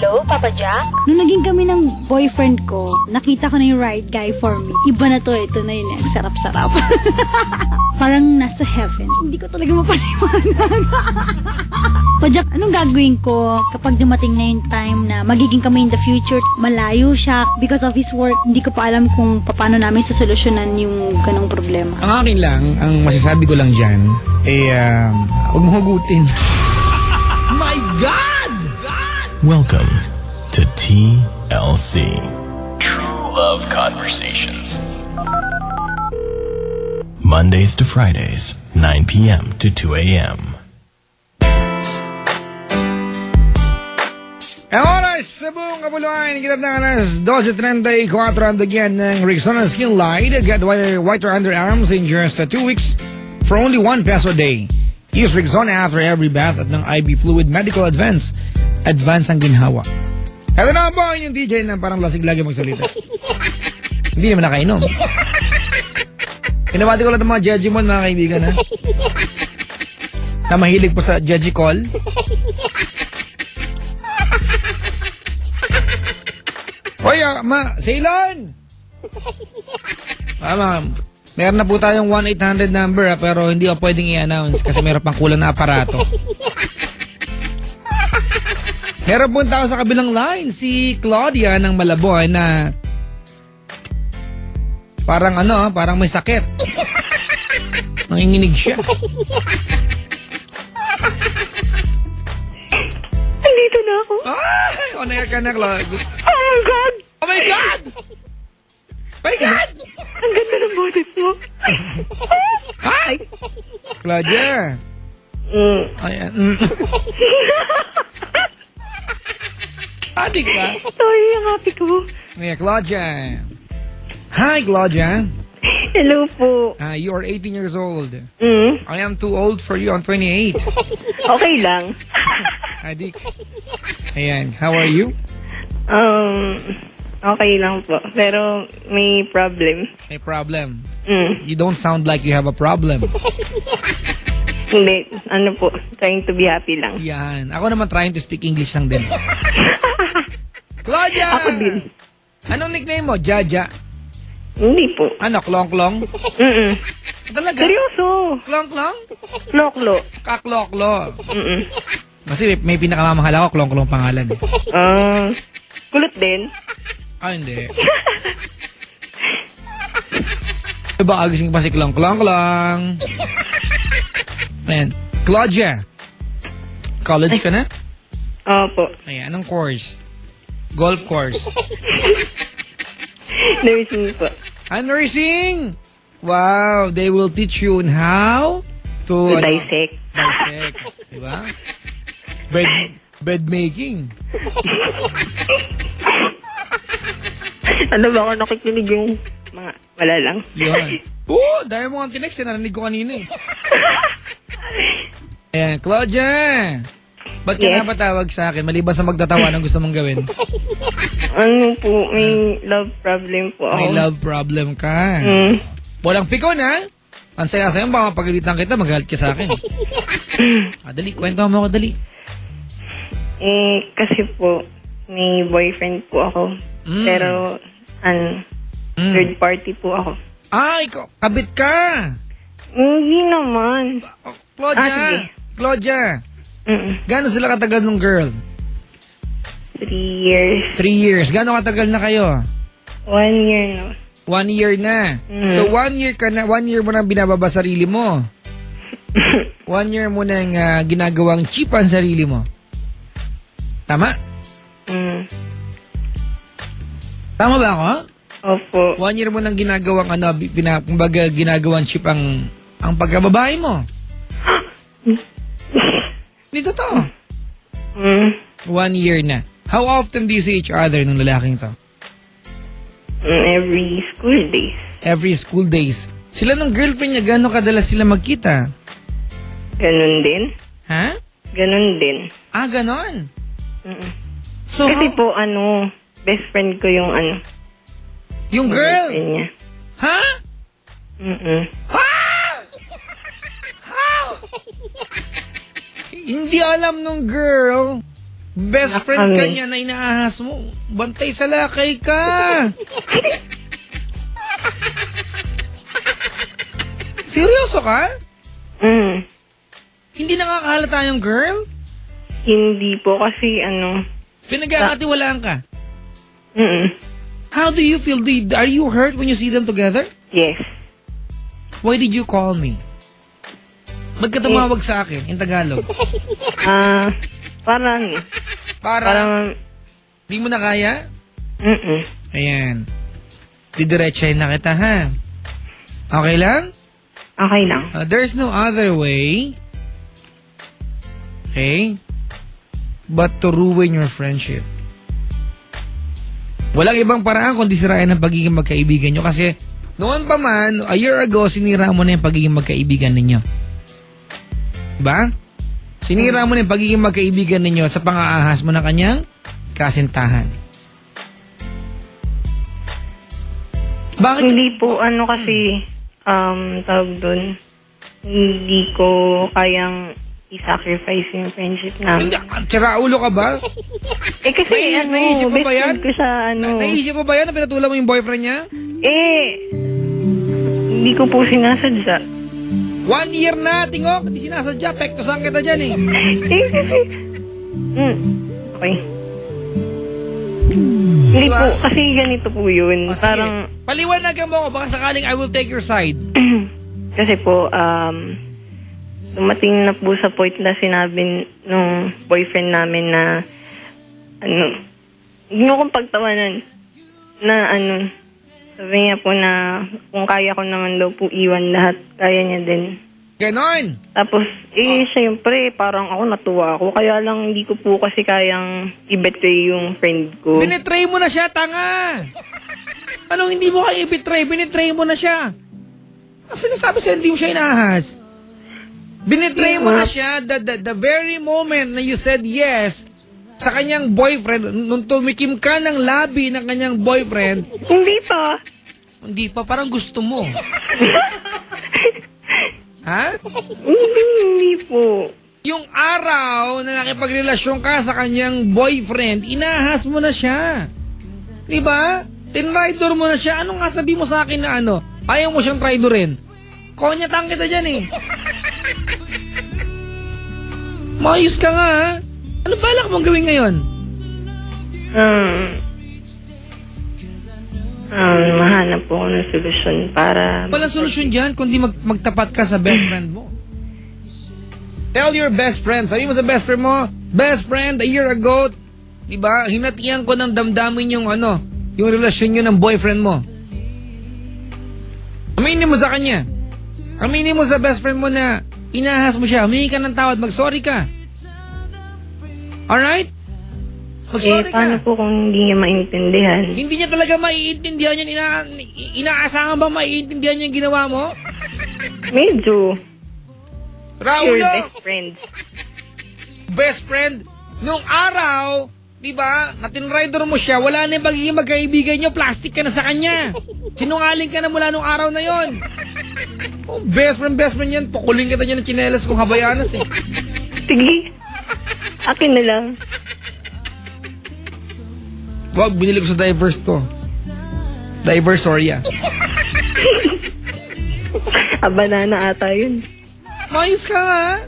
Hello, Papa Jack? Nung naging kami ng boyfriend ko, nakita ko na yung right guy for me. Iba na to, ito na yun. Ang sarap-sarap. Parang nasa heaven. Hindi ko talaga mapaniwanan. Pajak, anong gagawin ko kapag dumating na yung time na magiging kami in the future? Malayo siya because of his work. Hindi ko pa alam kung paano namin sasolusyonan yung ganong problema. Ang akin lang, ang masasabi ko lang dyan, huwag mo hugutin. My God! Welcome to TLC, True Love Conversations. Mondays to Fridays, 9 p.m. to 2 a.m. Ang oras sa buong kabuluhan, higit na alas 12:34 ang dagyan ng Rexona Skin Light. Get whiter underarms in just 2 weeks for only 1 peso a day. Use Rexona after every bath at ng IB Fluid Medical Advance ang ginhawa. Ito na po yung DJ na parang lasig lagi magsalita. Hindi naman nakainom. Pinabati ko lang ng mga Jejimon, mga kaibigan, ha? Na mahilig po sa Jejicol. Hoy, ma, Ceylon! Ma'am, meron na po tayong 1-800 number, pero hindi ko pwedeng i-announce kasi meron pang kulang na aparato. Meron po tao sa kabilang line, si Claudia ng Malabon na parang may sakit. Nanginginig siya. Andito na ako. Ay, on air ka na, Claudia. Oh my God! Oh my God! My God! Ang ganda ng boses mo. Hi! Claudia. Ayan. Adik ba? Sorry, ang happy ko. Yeah, Claudia. Hi, Claudia. Hello po. You are 18 years old. Mm. I am too old for you. I'm 28. Okay lang. Adik. Ayan, how are you? Okay lang po. Pero may problem. May problem. Mm. You don't sound like you have a problem. Hindi. Ano po, trying to be happy lang. Yan. Ako naman trying to speak English lang din. Claudia! Ako din. Anong nickname mo? Jaja? Hindi po. Ano? Klong-klong? Mm-mm. Talaga? Seryoso. Klong-klong? Loklo. Kakloklo. Mm-mm. Kasi may pinakamamahal ako, klong-klong pangalan. Kulot din. Ah, hindi. Diba, agising pa si klong-klong-klong. Ayan. Claudia. College ka na? Opo. Ayan, anong course? Golf course. Nursing po. Nursing! Wow, they will teach you on how to Dissect. Dissect. Diba? Bed making. Ano ba ako nakikinig yung mga wala lang? Yun. Dahil mo ang tinext, narinig ko kanina eh. Ayan, Claudia. Ba't ka napatawag sa akin? Maliban sa magtatawa ng gusto mong gawin. Ano po, may love problem po ako. May love problem ka. Walang pikon, ha? Ang saya-saya mo, baka pagalitan kita, magalit ka sa akin. Dali, kwento mo ako, dali. Kasi po, may boyfriend po ako. Pero, third party po ako. Ikaw, kabit ka. Hindi naman. Claudia. Sige. Claudia. Gano'n sila katagal nung girl? 3 years. 3 years. Gano'n katagal na kayo? 1 year na. 1 year na. So 1 year ka na, 1 year mo nang binababa sarili mo. 1 year mo nang ginagawang cheap ang sarili mo. Tama? Tama ba ako? Opo. 1 year mo nang ginagawang kumbaga ginagawang cheap ang pagkababae mo. Hindi totoo. 1 year na. How often do you see each other nung lalaking to? Every school days. Every school days. Sila ng girlfriend niya, gano'ng kadalas sila magkita? Ganon din. Ha? Ganon din. Ganon? So, kasi po, best friend ko yung yung girl? Niya. Ha? Ha? How? Hindi alam nung girl. Best friend ka niya na inaahas mo. Bantay sa lakay ka. Seryoso ka? Hindi nakakahalata yung girl? Hindi po kasi Pinagkakatiwalaan ka? How do you feel? Are you hurt when you see them together? Yes. Why did you call me? Ba't ka tumawag sa akin in Tagalog? Parang di mo na kaya? Ayan. Didiretsahin na kita, ha? Okay lang? Okay lang. There's no other way, okay, but to ruin your friendship. Walang ibang paraan kundi sirain ang pagiging magkaibigan nyo kasi noon pa man, a year ago, sinira mo na yung pagiging magkaibigan ninyo. Diba? Sinira mo na yung pagiging magkaibigan ninyo sa pang-aahas mo ng kanyang kasintahan. Bakit? Hindi po kasi tawag doon, hindi ko kayang i-sacrifice yung friendship namin. Tsara ulo ka ba? Kasi naisip mo ba yan? best friend ko siya, Naisip mo ba yan na pinatulan mo yung boyfriend niya? Hindi ko po sinasadya. 1 year na, tingok. Hindi sinasadya. Pektosan kita dyan eh. Okay. Hindi po, kasi ganito po yun. Parang, paliwanagan mo ako, baka sakaling I will take your side. kasi po, dumating na po sa point na sinabi nung boyfriend namin na, hindi mo kong pagtawanan, na sabi niya po na kung kaya ko naman daw po iwan lahat, kaya niya din. Ganon. Tapos, syempre, parang ako natuwa ako. Kaya lang hindi ko po kasi kayang i-betray yung friend ko. Binetray mo na siya, tanga! Anong hindi mo kaya i-betray? Binetray mo na siya. Sinasabi sa'yo, hindi mo siya inahas. Binetray mo na siya the very moment na you said yes sa kanyang boyfriend, nung tumikim ka ng labi ng kanyang boyfriend. Hindi pa. Hindi pa, parang gusto mo. Ha? Hindi po. Yung araw na nakipagrelasyon ka sa kanyang boyfriend, inahas mo na siya. Diba? Tinraidor mo na siya. Anong nga sabi mo sa akin na ayaw mo siyang traidorin? Konyatang kita dyan eh. Maayos ka nga ha? Ano balak mong gawin ngayon? Mahanap po ako ng solusyon para... Walang solusyon dyan kundi magtapat ka sa best friend mo. Tell your best friend. Sabi mo sa best friend mo, best friend, a year ago, diba, hinatian ko ng damdamin yung yung relasyon nyo ng boyfriend mo. Aminin mo sa kanya. Aminin mo sa best friend mo na inahas mo siya. Humingi ka ng tawad, mag-sorry ka. Alright? Mag-sorry paano ka. po kung hindi niya maintindihan? Hindi niya talaga maiintindihan yun. Inaasahan ba maiintindihan niya yung ginawa mo? Medyo. Your Raulo! best friend. Best friend? Nung araw, diba, natinrider mo siya, wala na yung pagiging magkaibigan niyo, plastic ka na sa kanya. Sinungaling ka na mula nung araw na yon. Oh, best friend yan. Pakuling kita niya ng tsinelas kung habayanas eh. Sige. Akin na lang. Wag, binili ko sa Diverse to. Diversoria. Banana ata yun. Mayos ka nga.